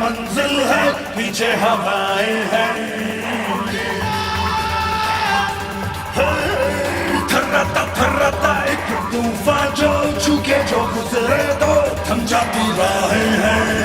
मंजिल है, पीछे हवाएं हैं। थर्राता एक तूफान जो छूके जो गुजरे तो थम जाती राहें हैं।